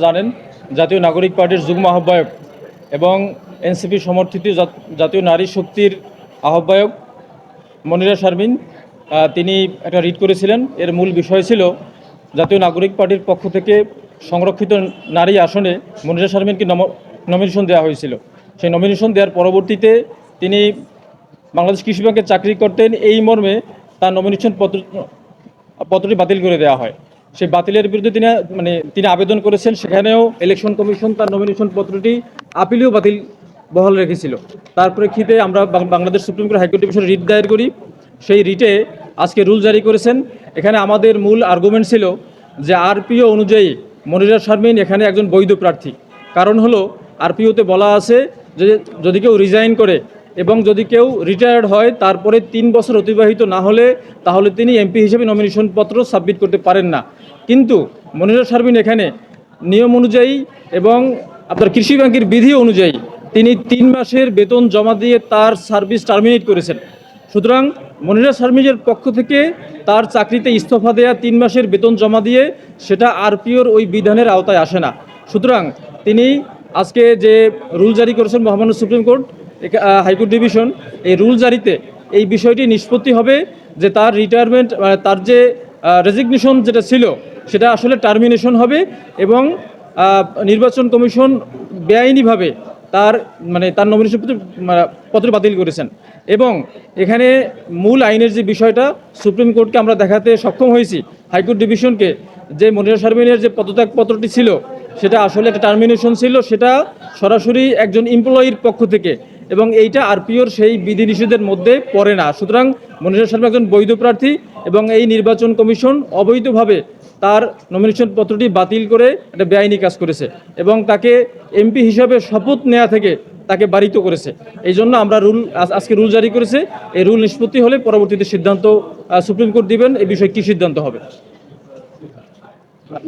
জানেন জাতীয় নাগরিক পার্টির যুগ্ম আহ্বায়ক এবং এনসিপি সমর্থিত জাতীয় নারী শক্তির আহ্বায়ক মনিরা শারমিন তিনি একটা রিট করেছিলেন। এর মূল বিষয় ছিল জাতীয় নাগরিক পার্টির পক্ষ থেকে সংরক্ষিত নারী আসনে মনিরা শারমিনকে নমিনেশন দেওয়া হয়েছিল। সেই নমিনেশন দেওয়ার পরবর্তীতে তিনি বাংলাদেশ কৃষি ব্যাংকে চাকরি করতেন, এই মর্মে তার নমিনেশন পত্রটি বাতিল করে দেওয়া হয়। সেই বাতিলের বিরুদ্ধে তিনি আবেদন করেছেন। সেখানেও ইলেকশন কমিশন তার নমিনেশন পত্রটি আপিলেও বাতিল বহাল রেখেছিল। তার প্রেক্ষিতে আমরা বাংলাদেশ সুপ্রিম কোর্ট হাইকোর্ট ডিভিশনে রিট দায়ের করি। সেই রিটে আজকে রুল জারি করেছেন। এখানে আমাদের মূল আর্গুমেন্ট ছিল যে আরপিও অনুযায়ী মনিরা শারমিন এখানে একজন বৈধ প্রার্থী। কারণ হলো আরপিওতে বলা আছে যে যদি কেউ রিজাইন করে এবং যদি কেউ রিটায়ার্ড হয় তারপরে 3 বছর অতিবাহিত না হলে তাহলে তিনি এমপি হিসেবে নমিনেশন পত্র সাবমিট করতে পারেন না। কিন্তু মনিরা শারমিন এখানে নিয়ম অনুযায়ী এবং আপনার কৃষি ব্যাংকের বিধি অনুযায়ী তিনি 3 মাসের বেতন জমা দিয়ে তার সার্ভিস টার্মিনেট করেছেন। সুতরাং মনিরা শারমিনের পক্ষ থেকে তার চাকরিতে ইস্তফা দেয়া 3 মাসের বেতন জমা দিয়ে সেটা আরপিওর ওই বিধানের আওতায় আসে না। সুতরাং তিনি আজকে যে রুল জারি করেছেন মহামান্য সুপ্রিম কোর্ট হাইকোর্ট ডিভিশন, এই রুল জারিতে এই বিষয়টি নিষ্পত্তি হবে যে তার রিটায়ারমেন্ট তার যে রেজিগনেশন যেটা ছিল সেটা আসলে টার্মিনেশন হবে এবং নির্বাচন কমিশন বেআইনিভাবে তার নমিনেশন পত্র বাতিল করেছেন। এবং এখানে মূল আইনের যে বিষয়টা সুপ্রিম কোর্টকে আমরা দেখাতে সক্ষম হয়েছি, হাইকোর্ট ডিভিশনকে, যে মনিরা শারমিনের যে পদত্যাগ পত্রটি ছিল সেটা আসলে একটা টার্মিনেশন ছিল, সেটা সরাসরি একজন এমপ্লয়ির পক্ষ থেকে, এবং এইটা আরপিওর সেই বিধিনিষেধের মধ্যে পড়ে না। সুতরাং মনিরা শারমিন একজন বৈধ প্রার্থী এবং এই নির্বাচন কমিশন অবৈধভাবে তার নমিনেশন পত্রটি বাতিল করে একটা বেআইনি কাজ করেছে এবং তাকে এমপি হিসাবে শপথ নেওয়া থেকে তাকে বারিত করেছে। এই জন্য আমরা আজকে রুল জারি করেছে। এই রুল নিষ্পত্তি হলে পরবর্তীতে সিদ্ধান্ত সুপ্রিম কোর্ট দিবেন এই বিষয়ে কী সিদ্ধান্ত হবে।